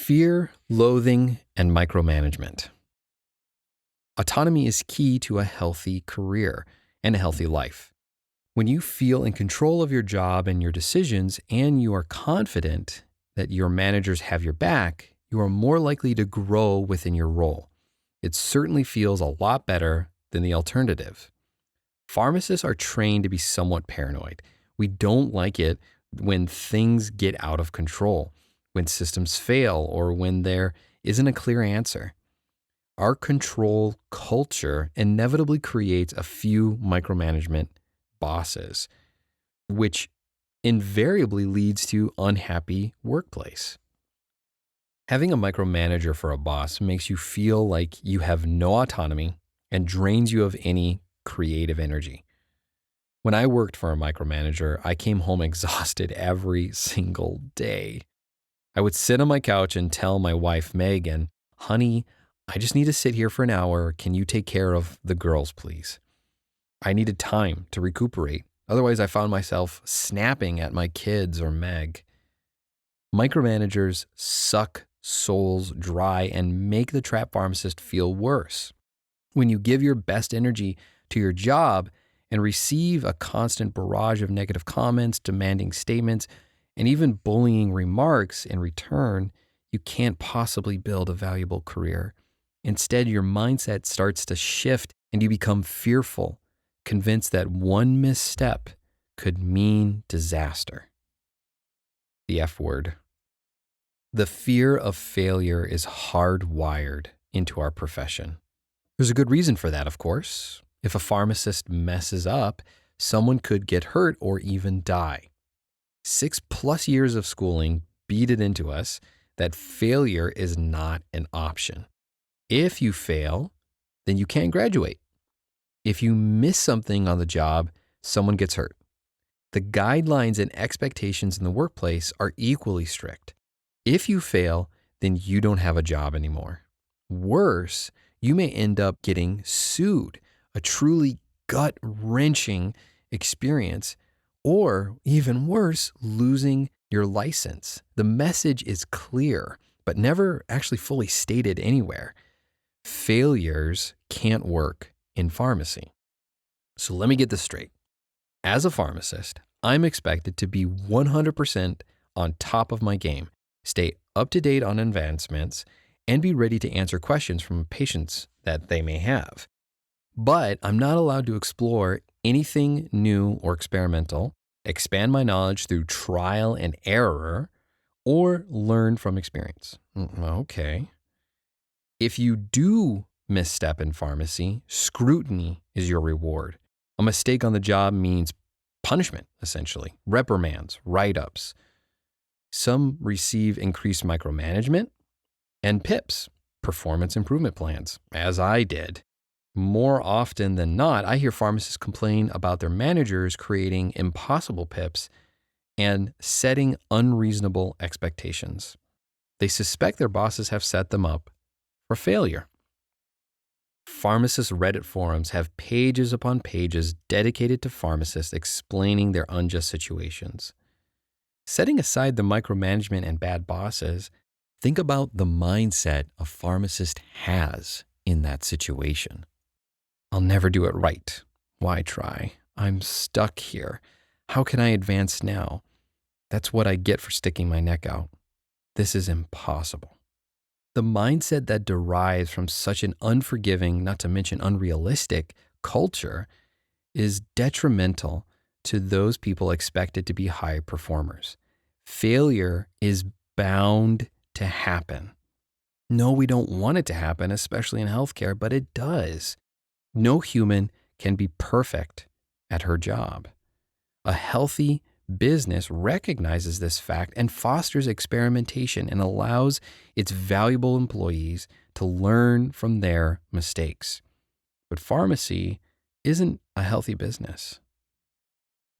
Fear, loathing, and micromanagement. Autonomy is key to a healthy career and a healthy life. When you feel in control of your job and your decisions, and you are confident that your managers have your back, you are more likely to grow within your role. It certainly feels a lot better than the alternative. Pharmacists are trained to be somewhat paranoid. We don't like it when things get out of control, when systems fail, or when there isn't a clear answer. Our control culture inevitably creates a few micromanagement bosses, which invariably leads to unhappy workplace. Having a micromanager for a boss makes you feel like you have no autonomy and drains you of any creative energy. When I worked for a micromanager, I came home exhausted every single day. I would sit on my couch and tell my wife, Megan, honey, I just need to sit here for an hour. Can you take care of the girls, please? I needed time to recuperate. Otherwise, I found myself snapping at my kids or Meg. Micromanagers suck souls dry and make the trapped pharmacist feel worse. When you give your best energy to your job and receive a constant barrage of negative comments, demanding statements, and even bullying remarks in return, you can't possibly build a valuable career. Instead, your mindset starts to shift and you become fearful, convinced that one misstep could mean disaster. The F word. The fear of failure is hardwired into our profession. There's a good reason for that, of course. If a pharmacist messes up, someone could get hurt or even die. 6+ years of schooling beat it into us that failure is not an option. If you fail, then you can't graduate. If you miss something on the job, someone gets hurt. The guidelines and expectations in the workplace are equally strict. If you fail, then you don't have a job anymore. Worse, you may end up getting sued, a truly gut-wrenching experience, or even worse, losing your license. The message is clear, but never actually fully stated anywhere. Failures can't work in pharmacy. So let me get this straight. As a pharmacist, I'm expected to be 100% on top of my game, stay up to date on advancements, and be ready to answer questions from patients that they may have. But I'm not allowed to explore anything new or experimental, expand my knowledge through trial and error, or learn from experience. Okay. If you do misstep in pharmacy, scrutiny is your reward. A mistake on the job means punishment, essentially, reprimands, write-ups. Some receive increased micromanagement and PIPs, performance improvement plans, as I did. More often than not, I hear pharmacists complain about their managers creating impossible PIPs and setting unreasonable expectations. They suspect their bosses have set them up for failure. Pharmacist Reddit forums have pages upon pages dedicated to pharmacists explaining their unjust situations. Setting aside the micromanagement and bad bosses, think about the mindset a pharmacist has in that situation. I'll never do it right. Why try? I'm stuck here. How can I advance now? That's what I get for sticking my neck out. This is impossible. The mindset that derives from such an unforgiving, not to mention unrealistic, culture is detrimental to those people expected to be high performers. Failure is bound to happen. No, we don't want it to happen, especially in healthcare, but it does. No human can be perfect at her job. A healthy business recognizes this fact and fosters experimentation and allows its valuable employees to learn from their mistakes. But pharmacy isn't a healthy business.